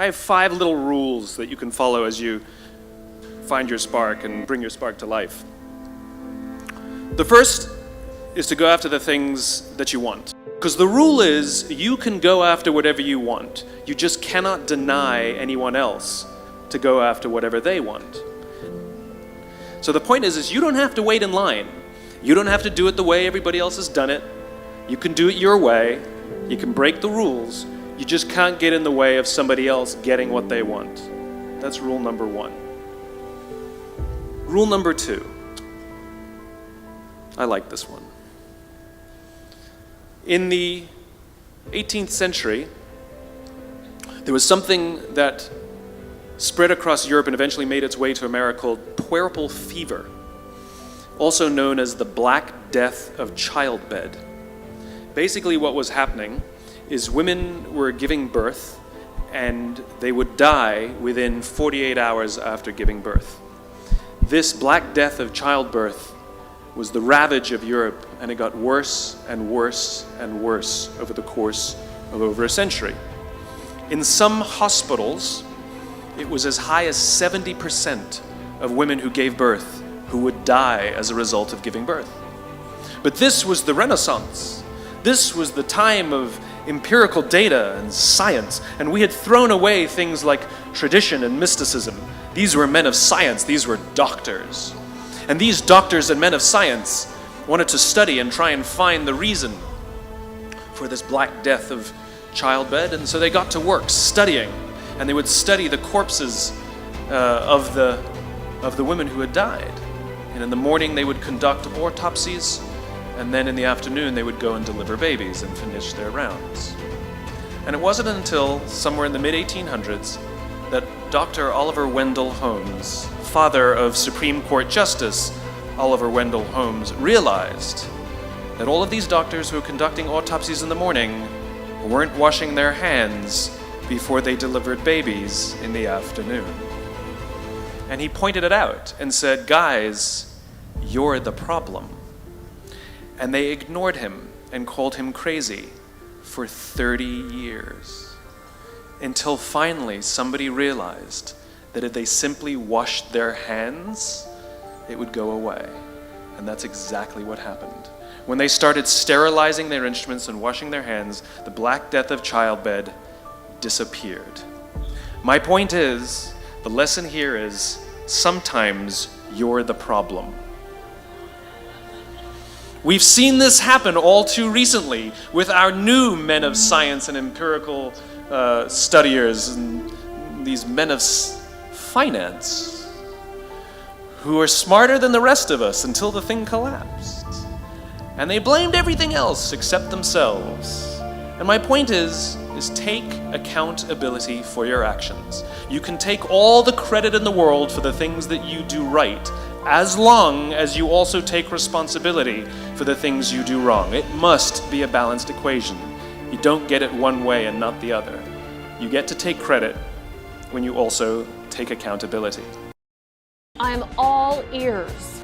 I have 5 little rules that you can follow as you find your spark and bring your spark to life. The first is to go after the things that you want. Because the rule is, you can go after whatever you want. You just cannot deny anyone else to go after whatever they want. So the point is you don't have to wait in line. You don't have to do it the way everybody else has done it. You can do it your way. You can break the rules. You just can't get in the way of somebody else getting what they want. That's rule number 1. Rule number 2. I like this one. In the 18th century, there was something that spread across Europe and eventually made its way to America called puerperal fever, also known as the Black Death of childbed. Basically what was happening is women were giving birth and they would die within 48 hours after giving birth. This Black Death of childbirth was the ravage of Europe, and it got worse and worse and worse over the course of over a century. In some hospitals, it was as high as 70% of women who gave birth who would die as a result of giving birth. But this was the Renaissance. This was the time of empirical data and science, and we had thrown away things like tradition and mysticism. These were men of science, these were doctors. And these doctors and men of science wanted to study and try and find the reason for this Black Death of childbed, and so they got to work studying, and they would study the corpses of the women who had died. And in the morning they would conduct autopsies, and then in the afternoon they would go and deliver babies and finish their rounds. And it wasn't until somewhere in the mid-1800s that Dr. Oliver Wendell Holmes, father of Supreme Court Justice Oliver Wendell Holmes, realized that all of these doctors who were conducting autopsies in the morning weren't washing their hands before they delivered babies in the afternoon. And he pointed it out and said, "Guys, you're the problem." And they ignored him and called him crazy for 30 years. Until finally somebody realized that if they simply washed their hands, it would go away. And that's exactly what happened. When they started sterilizing their instruments and washing their hands, the Black Death of childbed disappeared. My point is, the lesson here is, sometimes you're the problem. We've seen this happen all too recently with our new men of science and empirical studiers and these men of finance who are smarter than the rest of us until the thing collapsed. And they blamed everything else except themselves. And my point is take accountability for your actions. You can take all the credit in the world for the things that you do right, as long as you also take responsibility for the things you do wrong. It must be a balanced equation. You don't get it one way and not the other. You get to take credit when you also take accountability. I'm all ears.